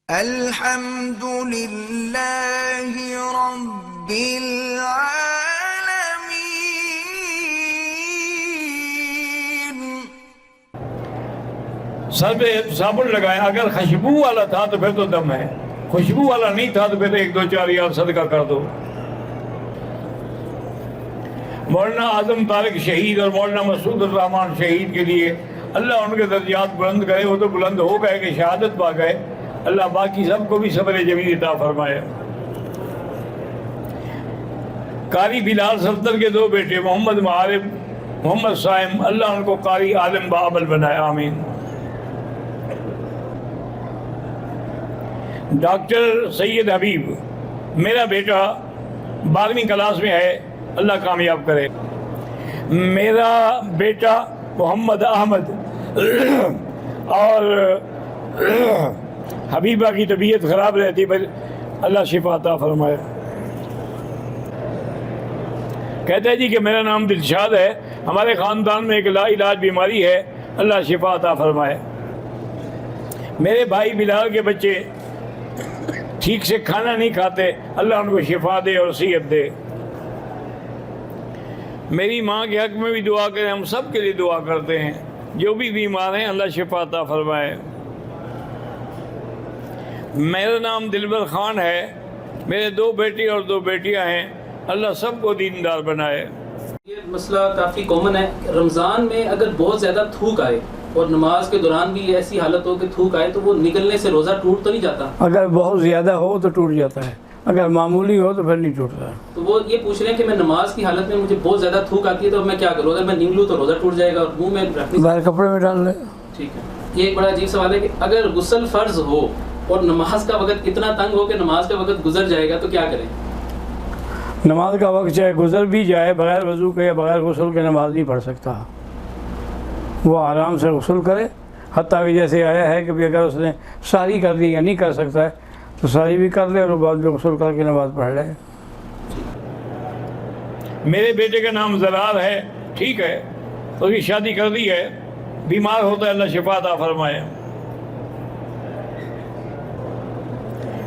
الحمد لله رب العالمين۔ سر پہ صابن لگایا، اگر خوشبو والا تھا تو پھر تو دم ہے، خوشبو والا نہیں تھا تو پھر ایک دو چار یار صدقہ کر دو۔ مولانا اعظم طارق شہید اور مولانا مسعود الرحمان شہید کے لیے اللہ ان کے درجات بلند کرے، وہ تو بلند ہو گئے کہ شہادت پا گئے، اللہ باقی سب کو بھی صبر جمیل عطا فرمائے۔ قاری بلال سلطن کے دو بیٹے محمد معارف، محمد صائم، اللہ ان کو قاری عالم باعمل بنائے، آمین۔ ڈاکٹر سید حبیب میرا بیٹا 12ویں کلاس میں ہے، اللہ کامیاب کرے۔ میرا بیٹا محمد احمد اور حبیبہ کی طبیعت خراب رہتی پر اللہ شفا عطا فرمائے۔ کہتا ہے جی کہ میرا نام دلشاد ہے، ہمارے خاندان میں ایک لا علاج بیماری ہے، اللہ شفا عطا فرمائے۔ میرے بھائی بلال کے بچے ٹھیک سے کھانا نہیں کھاتے، اللہ ان کو شفا دے اور صحت دے۔ میری ماں کے حق میں بھی دعا کریں، ہم سب کے لیے دعا کرتے ہیں، جو بھی بیمار ہیں اللہ شفا عطا فرمائے۔ میرا نام دلبر خان ہے، میرے 2 بیٹے اور 2 بیٹیاں ہیں، اللہ سب کو دیندار بنائے۔ یہ مسئلہ کافی کامن ہے، رمضان میں اگر بہت زیادہ تھوک آئے اور نماز کے دوران بھی ایسی حالت ہو کہ تھوک آئے تو وہ نکلنے سے روزہ ٹوٹ تو نہیں جاتا؟ اگر بہت زیادہ ہو تو ٹوٹ جاتا ہے، اگر معمولی ہو تو پھر نہیں ٹوٹتا۔ تو وہ یہ پوچھ رہے ہیں کہ میں نماز کی حالت میں مجھے بہت زیادہ تھوک آتی ہے تو میں کیا کروں؟ اگر میں نگلوں تو روزہ ٹوٹ جائے گا اور منہ میں رکھنے باہر کپڑے میں ڈال لے۔ ٹھیک ہے۔ یہ ایک بڑا عجیب سوال ہے کہ اگر غسل فرض ہو اور نماز کا وقت اتنا تنگ ہو کہ نماز کا وقت گزر جائے گا تو کیا کریں؟ نماز کا وقت چاہے گزر بھی جائے، بغیر وضو کے یا بغیر غسل کے نماز نہیں پڑھ سکتا، وہ آرام سے غسل کرے۔ حتیٰ کہ جیسے آیا ہے کہ بھی اگر اس نے ساری کر لی یا نہیں کر سکتا ہے تو ساری بھی کر لے اور بعد میں غسل کر کے نماز پڑھ لے۔ میرے بیٹے کا نام زرار ہے، ٹھیک ہے، اس کی شادی کر دی ہے، بیمار ہوتا ہے، اللہ شفا عطا فرمائے۔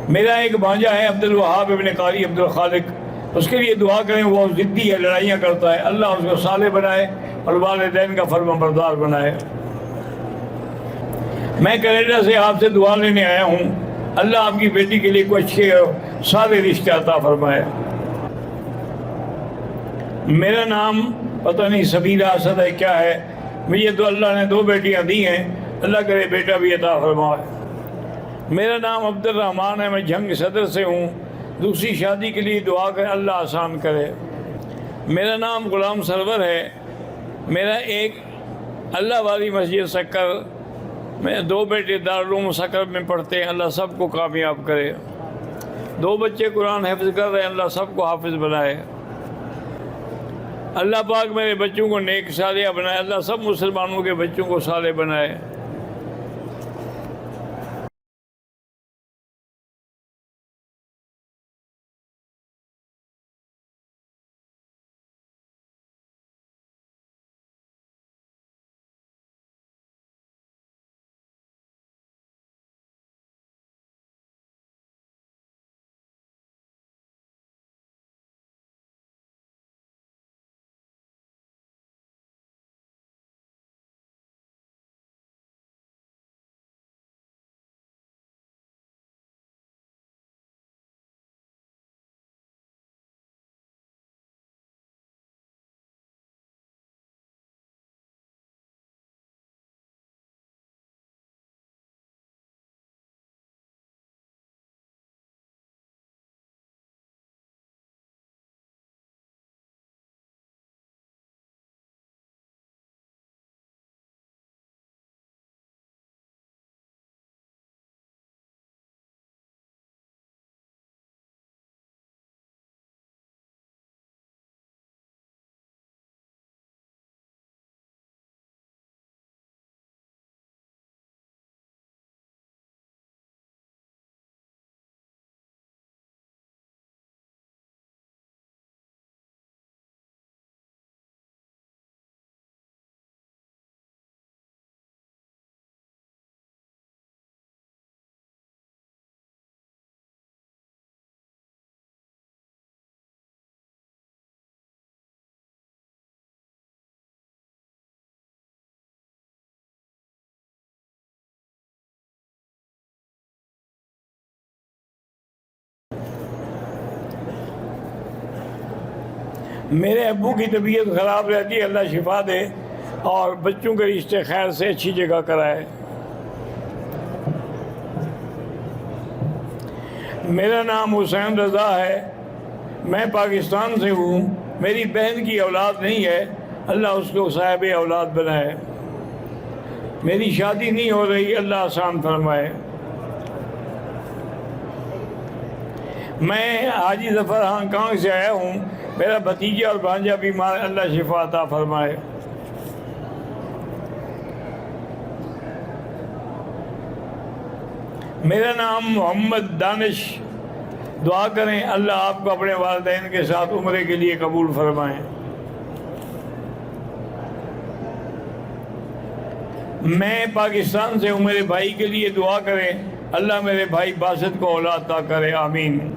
میرا ایک بھانجا ہے عبد الوہاب ابن قاری عبد الخالق، اس کے لیے دعا کریں، وہ ضدی ہے، لڑائیاں کرتا ہے، اللہ اس کو صالح بنائے اور والدین کا فرما بردار بنائے۔ میں کینیڈا سے آپ سے دعا لینے آیا ہوں، اللہ آپ کی بیٹی کے لیے کوئی اچھے اور صالح رشتہ عطا فرمائے۔ میرا نام پتہ نہیں سبیرہ اسد ہے کیا ہے، مجھے تو اللہ نے 2 بیٹیاں دی ہیں، اللہ کرے بیٹا بھی عطا فرمائے۔ میرا نام عبد الرحمان ہے، میں جھنگ صدر سے ہوں، دوسری شادی کے لیے دعا کریں، اللہ آسان کرے۔ میرا نام غلام سرور ہے، میرا ایک اللہ والی مسجد سکر، میں 2 بیٹے دارالعلوم سکر میں پڑھتے ہیں، اللہ سب کو کامیاب کرے۔ 2 بچے قرآن حفظ کر رہے ہیں، اللہ سب کو حافظ بنائے۔ اللہ پاک میرے بچوں کو نیک صالح بنائے، اللہ سب مسلمانوں کے بچوں کو صالح بنائے۔ میرے ابو کی طبیعت خراب رہتی ہے، اللہ شفا دے اور بچوں کے رشتے خیر سے اچھی جگہ کرائے۔ میرا نام حسین رضا ہے، میں پاکستان سے ہوں، میری بہن کی اولاد نہیں ہے، اللہ اس کو صاحب اولاد بنائے۔ میری شادی نہیں ہو رہی، اللہ آسان فرمائے۔ میں حاجی ظفر ہانگ کانگ سے آیا ہوں، میرا بھتیجا اور بھانجا بیمار، اللہ شفا عطا فرمائے۔ میرا نام محمد دانش، دعا کریں اللہ آپ کو اپنے والدین کے ساتھ عمرے کے لیے قبول فرمائیں۔ میں پاکستان سے ہوں، میرے بھائی کے لیے دعا کریں اللہ میرے بھائی باسط کو اولاد عطا کرے، آمین۔